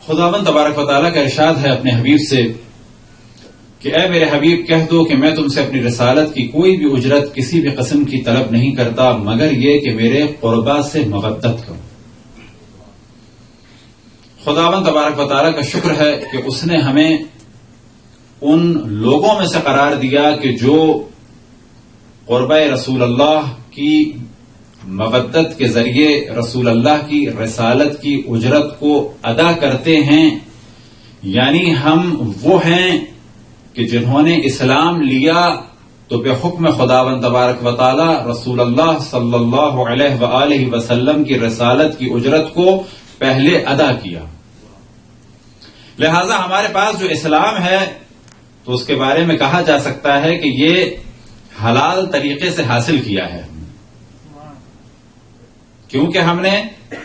خداوند تبارک و تعالیٰ کا ارشاد ہے اپنے حبیب سے کہ اے میرے حبیب کہہ دو کہ میں تم سے اپنی رسالت کی کوئی بھی اجرت کسی بھی قسم کی طلب نہیں کرتا مگر یہ کہ میرے قربا سے مودت کرو۔ خداوند تبارک و تعالیٰ کا شکر ہے کہ اس نے ہمیں ان لوگوں میں سے قرار دیا کہ جو قربہ رسول اللہ کی مودت کے ذریعے رسول اللہ کی رسالت کی اجرت کو ادا کرتے ہیں، یعنی ہم وہ ہیں کہ جنہوں نے اسلام لیا تو بے حکم خداوند تبارک و تعالی رسول اللہ صلی اللہ علیہ وآلہ وسلم کی رسالت کی اجرت کو پہلے ادا کیا۔ لہذا ہمارے پاس جو اسلام ہے تو اس کے بارے میں کہا جا سکتا ہے کہ یہ حلال طریقے سے حاصل کیا ہے، کیونکہ ہم نے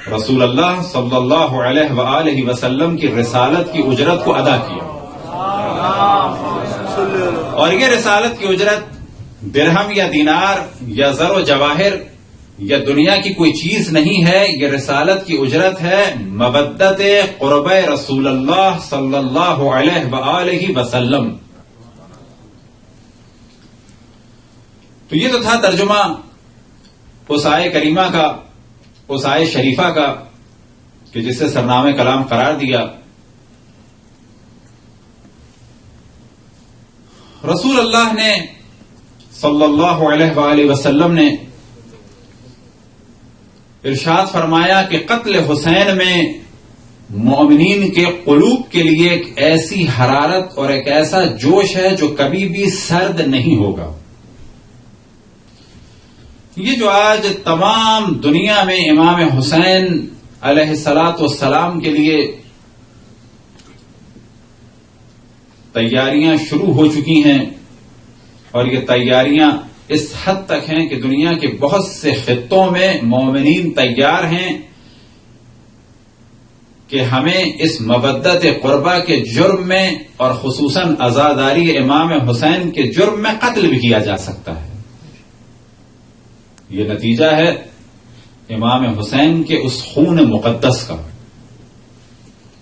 رسول اللہ صلی اللہ علیہ وآلہ وسلم کی رسالت کی اجرت کو ادا کیا، اور یہ رسالت کی اجرت درہم یا دینار یا زر و جواہر یا دنیا کی کوئی چیز نہیں ہے، یہ رسالت کی اجرت ہے مودت قربہ رسول اللہ صلی اللہ علیہ وآلہ وسلم۔ تو یہ تو تھا ترجمہ اس آیے کریمہ کا، اس آیے شریفہ کا کہ جس سے سرنامہ کلام قرار دیا۔ رسول اللہ نے صلی اللہ علیہ وآلہ وسلم نے ارشاد فرمایا کہ قتل حسین میں مومنین کے قلوب کے لیے ایک ایسی حرارت اور ایک ایسا جوش ہے جو کبھی بھی سرد نہیں ہوگا۔ یہ جو آج تمام دنیا میں امام حسین علیہ الصلاۃ والسلام کے لیے تیاریاں شروع ہو چکی ہیں، اور یہ تیاریاں اس حد تک ہیں کہ دنیا کے بہت سے خطوں میں مومنین تیار ہیں کہ ہمیں اس مودت قربہ کے جرم میں اور خصوصاً عزاداری امام حسین کے جرم میں قتل بھی کیا جا سکتا ہے۔ یہ نتیجہ ہے امام حسین کے اس خون مقدس کا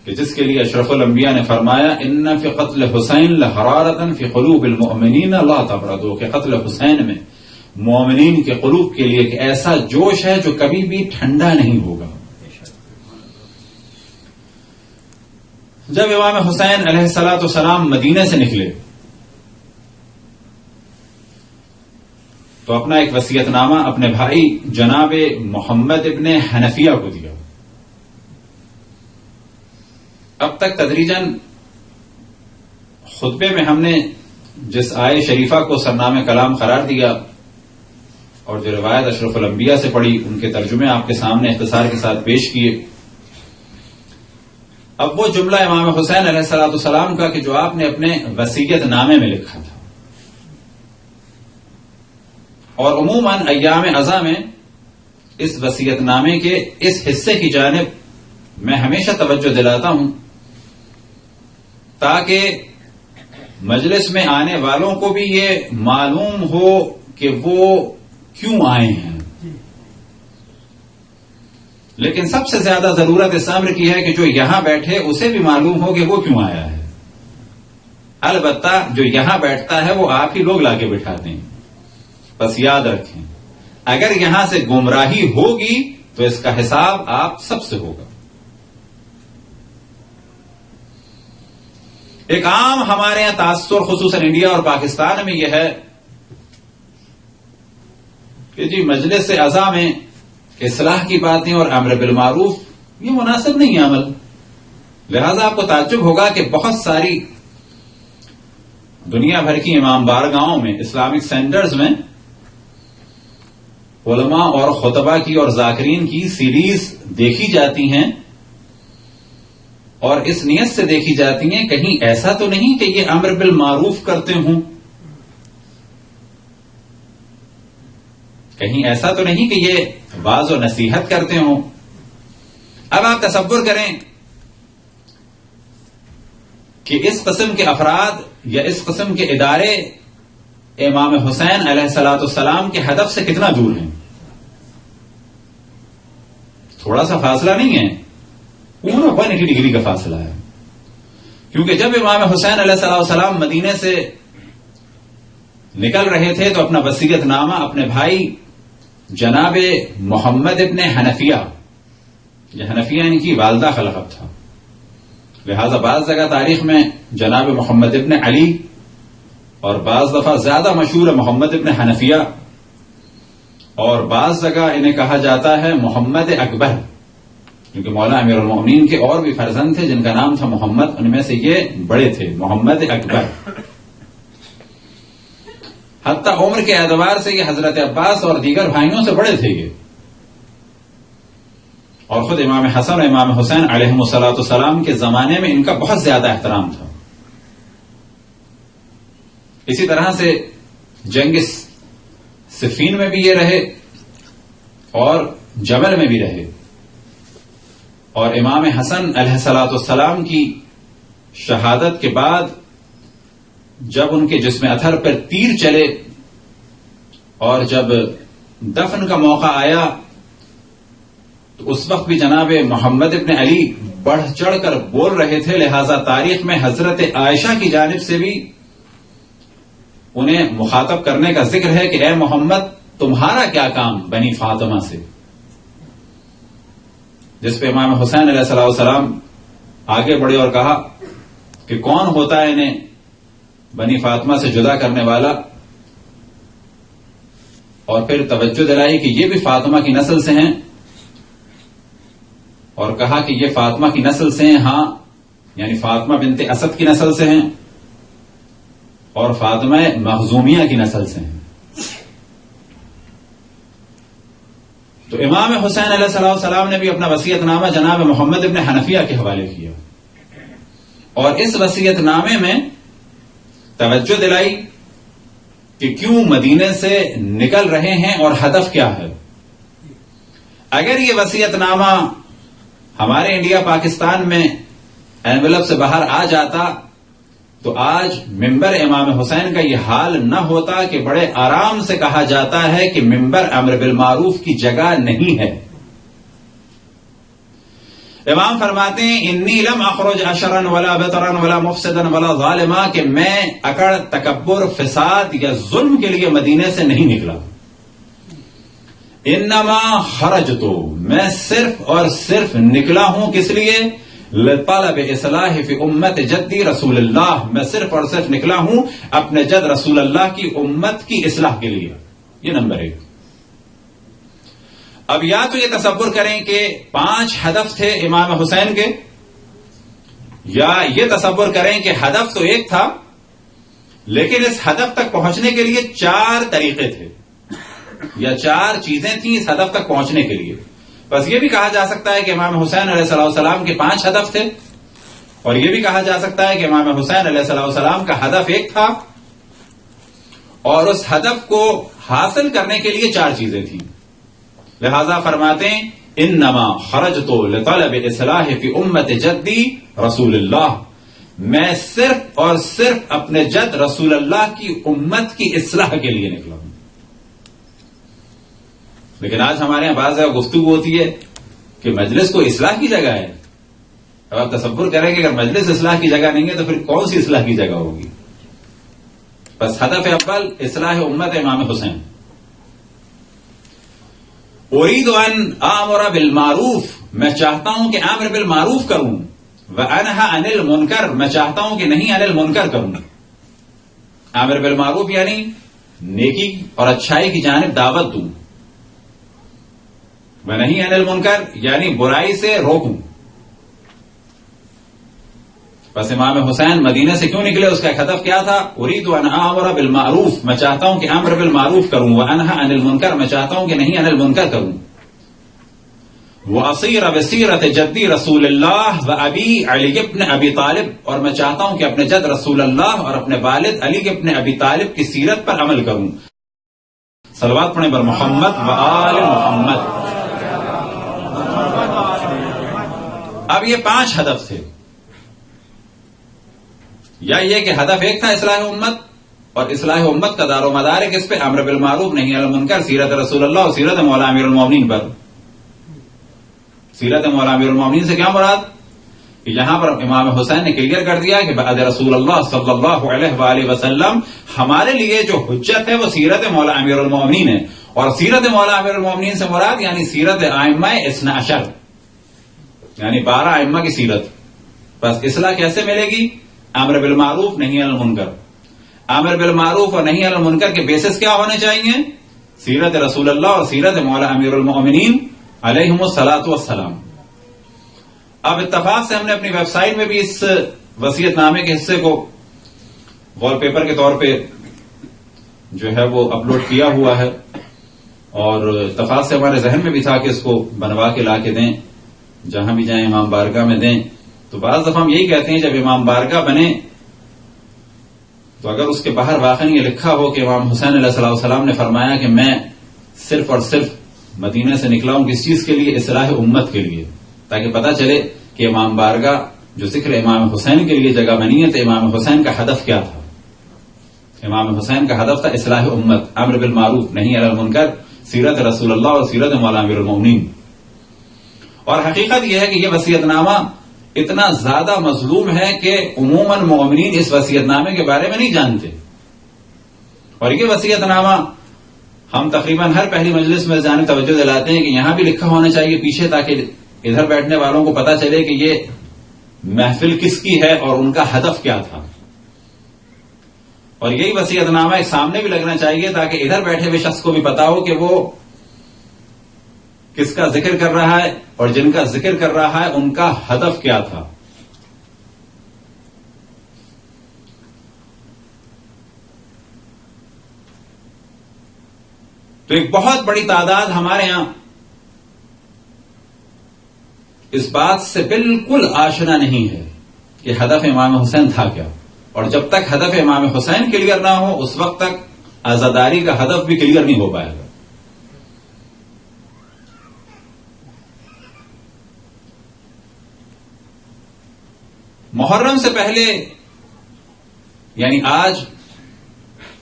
کہ جس کے لیے اشرف الانبیاء نے فرمایا ان فی قتل حسین لحرارۃ فی قلوب المؤمنین لا تبردوا، کہ قتل حسین میں مومنین کے قلوب کے لیے ایک ایسا جوش ہے جو کبھی بھی ٹھنڈا نہیں ہوگا۔ جب امام حسین علیہ الصلاۃ والسلام مدینے سے نکلے تو اپنا ایک وصیت نامہ اپنے بھائی جناب محمد ابن حنفیہ کو دیا۔ اب تک تدریجاً خطبے میں ہم نے جس آیے شریفہ کو سرنامہ کلام قرار دیا اور جو روایت اشرف الانبیاء سے پڑھی ان کے ترجمے آپ کے سامنے اختصار کے ساتھ پیش کیے۔ اب وہ جملہ امام حسین علیہ الصلوۃ والسلام کا کہ جو آپ نے اپنے وصیت نامے میں لکھا تھا، اور عموماً ایام عزا میں اس وصیت نامے کے اس حصے کی جانب میں ہمیشہ توجہ دلاتا ہوں تاکہ مجلس میں آنے والوں کو بھی یہ معلوم ہو کہ وہ کیوں آئے ہیں، لیکن سب سے زیادہ ضرورت اس امر کی ہے کہ جو یہاں بیٹھے اسے بھی معلوم ہو کہ وہ کیوں آیا ہے۔ البتہ جو یہاں بیٹھتا ہے وہ آپ ہی لوگ لا کے بٹھاتے ہیں، بس یاد رکھیں اگر یہاں سے گمراہی ہوگی تو اس کا حساب آپ سب سے ہوگا۔ ایک عام ہمارے یہاں تاثر خصوصاً انڈیا اور پاکستان میں یہ ہے کہ جی مجلس عزا میں اصلاح کی باتیں اور امر بالمعروف یہ مناسب نہیں ہے عمل، لہذا آپ کو تعجب ہوگا کہ بہت ساری دنیا بھر کی امام بارگاہوں میں اسلامک سینٹرز میں علماء اور خطبہ کی اور ذاکرین کی سیریز دیکھی جاتی ہیں، اور اس نیت سے دیکھی جاتی ہیں کہیں ایسا تو نہیں کہ یہ امر بالمعروف کرتے ہوں، کہیں ایسا تو نہیں کہ یہ واعظ و نصیحت کرتے ہوں۔ اب آپ تصور کریں کہ اس قسم کے افراد یا اس قسم کے ادارے امام حسین علیہ الصلوۃ والسلام کے ہدف سے کتنا دور ہیں۔ تھوڑا سا فاصلہ نہیں ہے، پورا 180 ڈگری کا فاصلہ ہے. کیونکہ جب امام حسین علیہ السلام مدینے سے نکل رہے تھے تو اپنا وصیت نامہ اپنے بھائی جناب محمد ابن حنفیہ، یہ حنفیہ ان کی والدہ کا لقب تھا، لہذا بعض جگہ تاریخ میں جناب محمد ابن علی اور بعض دفعہ زیادہ مشہور ہے محمد ابن حنفیہ، اور بعض جگہ انہیں کہا جاتا ہے محمد اکبر، کیونکہ مولا امیر المومنین کے اور بھی فرزند تھے جن کا نام تھا محمد، ان میں سے یہ بڑے تھے محمد اکبر. حتیٰ عمر کے اعتبار سے یہ حضرت عباس اور دیگر بھائیوں سے بڑے تھے یہ، اور خود امام حسن اور امام حسین علیہم الصلوۃ والسلام کے زمانے میں ان کا بہت زیادہ احترام تھا. اسی طرح سے جنگ صفین میں بھی یہ رہے اور جمل میں بھی رہے، اور امام حسن علیہ الصلوۃ والسلام کی شہادت کے بعد جب ان کے جسم اطہر پر تیر چلے اور جب دفن کا موقع آیا تو اس وقت بھی جناب محمد ابن علی بڑھ چڑھ کر بول رہے تھے، لہذا تاریخ میں حضرت عائشہ کی جانب سے بھی انہیں مخاطب کرنے کا ذکر ہے کہ اے محمد تمہارا کیا کام بنی فاطمہ سے، جس پہ امام حسین علیہ السلام آگے بڑھے اور کہا کہ کون ہوتا ہے انہیں بنی فاطمہ سے جدا کرنے والا، اور پھر توجہ دلائی کہ یہ بھی فاطمہ کی نسل سے ہیں، اور کہا کہ یہ فاطمہ کی نسل سے ہیں، ہاں یعنی فاطمہ بنت اسد کی نسل سے ہیں اور فاطمہ مخزومیہ کی نسل سے ہیں. تو امام حسین علیہ السلام نے بھی اپنا وصیت نامہ جناب محمد ابن حنفیہ کے حوالے کیا، اور اس وصیت نامے میں توجہ دلائی کہ کیوں مدینے سے نکل رہے ہیں اور ہدف کیا ہے. اگر یہ وصیت نامہ ہمارے انڈیا پاکستان میں اینولپ سے باہر آ جاتا تو آج ممبر امام حسین کا یہ حال نہ ہوتا کہ بڑے آرام سے کہا جاتا ہے کہ ممبر امر بالمعروف کی جگہ نہیں ہے. امام فرماتے ہیں انی لم اخرج اشرا ولا بطرا ولا مفسدا ولا ظالما، کہ میں اکڑ تکبر فساد یا ظلم کے لیے مدینے سے نہیں نکلا. انما خرجت، میں صرف اور صرف نکلا ہوں کس لیے؟ لطلب اصلاح فی امت جدی رسول اللہ، میں صرف اور صرف نکلا ہوں اپنے جد رسول اللہ کی امت کی اصلاح کے لیے. یہ نمبر 1. اب یا تو یہ تصور کریں کہ 5 ہدف تھے امام حسین کے، یا یہ تصور کریں کہ ہدف تو ایک تھا لیکن اس ہدف تک پہنچنے کے لیے 4 طریقے تھے یا 4 چیزیں تھیں اس ہدف تک پہنچنے کے لیے. بس یہ بھی کہا جا سکتا ہے کہ امام حسین علیہ السلام کے 5 ہدف تھے، اور یہ بھی کہا جا سکتا ہے کہ امام حسین علیہ السلام کا ہدف ایک تھا اور اس ہدف کو حاصل کرنے کے لیے 4 چیزیں تھیں. لہذا فرماتے ہیں انما خرجت لطلب اصلاح فی امت جدی رسول اللہ، میں صرف اور صرف اپنے جد رسول اللہ کی امت کی اصلاح کے لیے نکلا ہوں. لیکن آج ہمارے یہاں بعض جگہ گفتگو ہوتی ہے کہ مجلس کو اصلاح کی جگہ ہے. اب آپ تصور کریں کہ اگر مجلس اصلاح کی جگہ نہیں ہے تو پھر کون سی اصلاح کی جگہ ہوگی؟ بس ہدف اول اصلاح امت امام حسین. اريد ان آمر بالمعروف، میں چاہتا ہوں کہ امر بالمعروف کروں، وانہی عن المنکر، میں چاہتا ہوں کہ نہیں عن المنکر کروں. امر بالمعروف یعنی نیکی اور اچھائی کی جانب دعوت دوں، ونہی عن المنکر یعنی برائی سے روکوں. بس امام حسین مدینے سے کیوں نکلے؟ اس کا ایک ہدف کیا تھا؟ اريد ان آمر بالمعروف، میں چاہتا ہوں کہ امر بالمعروف کروں، وانہی عن المنکر، میں چاہتا ہوں کہ نہیں عن المنکر کروں. واصیر بسیرت جدی رسول اللہ و ابی علی ابن ابی طالب، اور میں چاہتا ہوں کہ اپنے جد رسول اللہ اور اپنے والد علی ابن ابی طالب کی سیرت پر عمل کروں. صلوات پڑھیں بر محمد و آل محمد. اب یہ 5 ہدف تھے، یا یہ کہ ہدف ایک تھا اصلاح امت، اور اصلاح امت کا دار و مدار ہے کس پہ؟ امر بالمعروف نہیں عن المنکر، سیرت رسول اللہ اور سیرت مولا امیر المومنین پر. سیرت مولا امیر المومنین سے کیا مراد؟ کہ یہاں پر امام حسین نے کلیئر کر دیا کہ بعد رسول اللہ صلی اللہ علیہ وآلہ وسلم ہمارے لیے جو حجت ہے وہ سیرت مولا امیر المومنین ہے، اور سیرت مولا امیر المومنین سے مراد یعنی سیرت ائمہ اثنا عشر، یعنی 12 ائمہ کی سیرت. بس اصلاح کیسے ملے گی؟ امر بالمعروف نہی عن المنکر. امر بالمعروف اور نہی عن المنکر کے بیسس کیا ہونے چاہیے؟ سیرت رسول اللہ اور سیرت مولا امیر المومنین علیہم الصلاۃ والسلام. اب اتفاق سے ہم نے اپنی ویب سائٹ میں بھی اس وصیت نامے کے حصے کو وال پیپر کے طور پہ جو ہے وہ اپلوڈ کیا ہوا ہے، اور اتفاق سے ہمارے ذہن میں بھی تھا کہ اس کو بنوا کے لا کے دیں، جہاں بھی جائیں امام بارگاہ میں دیں. تو بعض دفعہ ہم یہی کہتے ہیں جب امام بارگاہ بنے تو اگر اس کے باہر واقعی یہ لکھا ہو کہ امام حسین علیہ الصلوۃ والسلام نے فرمایا کہ میں صرف اور صرف مدینہ سے نکلا ہوں کس چیز کے لیے؟ اصلاح امت کے لیے، تاکہ پتہ چلے کہ امام بارگاہ جو ذکر امام حسین کے لیے جگہ بنی ہے تو امام حسین کا ہدف کیا تھا. امام حسین کا ہدف تھا اصلاح امت، امر بالمعروف نہی عن المنکر، سیرت رسول اللہ اور سیرت مولا امیر المومنین. اور حقیقت یہ ہے کہ یہ وصیت نامہ اتنا زیادہ مظلوم ہے کہ عموماً مومنین اس وصیت نامے کے بارے میں نہیں جانتے. اور یہ وصیت نامہ ہم تقریباً ہر پہلی مجلس میں جانے توجہ دلاتے ہیں کہ یہاں بھی لکھا ہونا چاہیے پیچھے، تاکہ ادھر بیٹھنے والوں کو پتا چلے کہ یہ محفل کس کی ہے اور ان کا ہدف کیا تھا. اور یہی وصیت نامہ ایک سامنے بھی لگنا چاہیے تاکہ ادھر بیٹھے ہوئے شخص کو بھی پتا ہو کہ وہ کس کا ذکر کر رہا ہے اور جن کا ذکر کر رہا ہے ان کا ہدف کیا تھا. تو ایک بہت بڑی تعداد ہمارے ہاں اس بات سے بالکل آشنا نہیں ہے کہ ہدف امام حسین تھا کیا، اور جب تک ہدف امام حسین کلیئر نہ ہو اس وقت تک عزاداری کا ہدف بھی کلیئر نہیں ہو پائے گا. محرم سے پہلے یعنی آج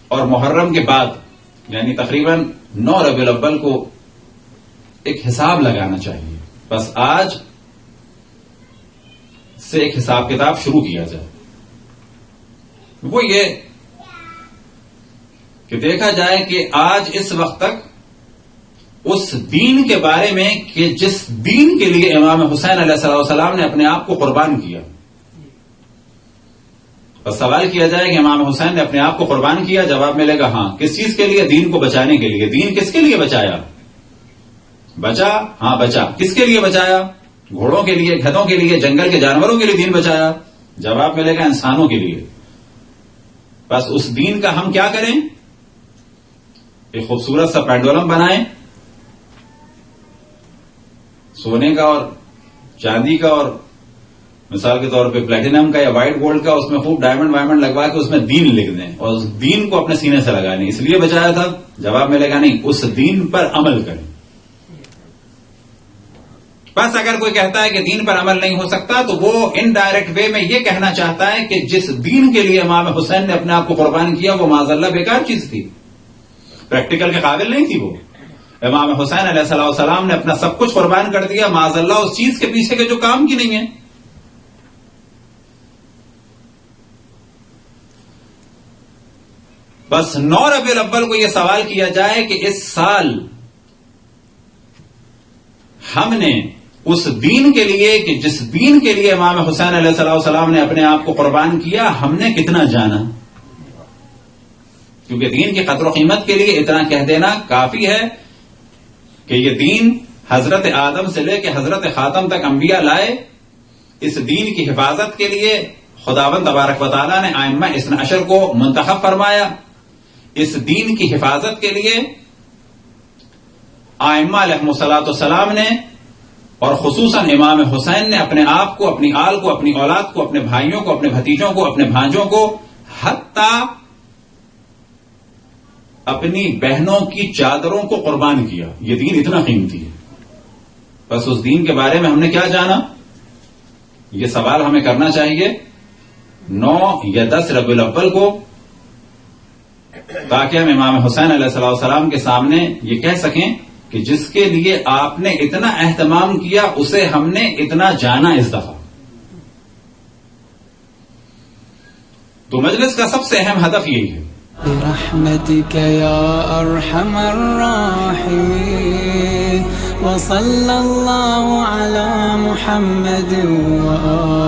اور محرم کے بعد یعنی تقریباً 9 ربیع الاول کو ایک حساب لگانا چاہیے. بس آج سے ایک حساب کتاب شروع کیا جائے. وہ یہ کہ دیکھا جائے کہ آج اس وقت تک اس دین کے بارے میں کہ جس دین کے لیے امام حسین علیہ السلام نے اپنے آپ کو قربان کیا، بس سوال کیا جائے کہ امام حسین نے اپنے آپ کو قربان کیا، جواب ملے گا ہاں. کس چیز کے لیے؟ دین کو بچانے کے لیے. دین کس کے لیے بچایا؟ بچا؟ ہاں بچا. کس کے لیے بچایا؟ گھوڑوں کے لیے، گدھوں کے لیے، جنگل کے جانوروں کے لیے دین بچایا؟ جواب ملے گا انسانوں کے لیے. بس اس دین کا ہم کیا کریں؟ ایک خوبصورت سا پینڈولم بنائیں، سونے کا اور چاندی کا اور مثال کے طور پہ پلیٹینم کا یا وائٹ گولڈ کا، اس میں خوب ڈائمنڈ وائمنڈ لگوا کے اس میں دین لکھ دیں اور اس دین کو اپنے سینے سے لگا لیں. اس لیے بچایا تھا؟ جواب ملے گا نہیں. اس دین پر عمل کریں. بس اگر کوئی کہتا ہے کہ دین پر عمل نہیں ہو سکتا تو وہ انڈائریکٹ وے میں یہ کہنا چاہتا ہے کہ جس دین کے لیے امام حسین نے اپنے آپ کو قربان کیا وہ معاذ اللہ بیکار چیز تھی، پریکٹیکل کے قابل نہیں تھی. وہ امام حسین علیہ السلام نے اپنا سب کچھ قربان کر دیا معاذ اللہ اس چیز کے پیچھے کے جو کام کی نہیں ہے. بس 9 ربیع الاول کو یہ سوال کیا جائے کہ اس سال ہم نے اس دین کے لیے کہ جس دین کے لیے امام حسین علیہ السلام نے اپنے آپ کو قربان کیا ہم نے کتنا جانا. کیونکہ دین کی قدر و قیمت کے لیے اتنا کہہ دینا کافی ہے کہ یہ دین حضرت آدم سے لے کے حضرت خاتم تک انبیاء لائے. اس دین کی حفاظت کے لیے خداوند تبارک و تعالیٰ نے ائمہ اثنا عشر کو منتخب فرمایا. اس دین کی حفاظت کے لیے ائمہ علیہم الصلوۃ والسلام نے اور خصوصاً امام حسین نے اپنے آپ کو، اپنی آل کو، اپنی اولاد کو، اپنے بھائیوں کو، اپنے بھتیجوں کو، اپنے بھانجوں کو، حتیٰ اپنی بہنوں کی چادروں کو قربان کیا. یہ دین اتنا قیمتی ہے. بس اس دین کے بارے میں ہم نے کیا جانا؟ یہ سوال ہمیں کرنا چاہیے 9 یا 10 ربیع الاول کو، تاکہ ہم امام حسین علیہ السلام کے سامنے یہ کہہ سکیں کہ جس کے لیے آپ نے اتنا اہتمام کیا اسے ہم نے اتنا جانا اس دفعہ. تو مجلس کا سب سے اہم ہدف یہی ہے. برحمتك يا أرحم الراحمين وصلى الله على محمد وآله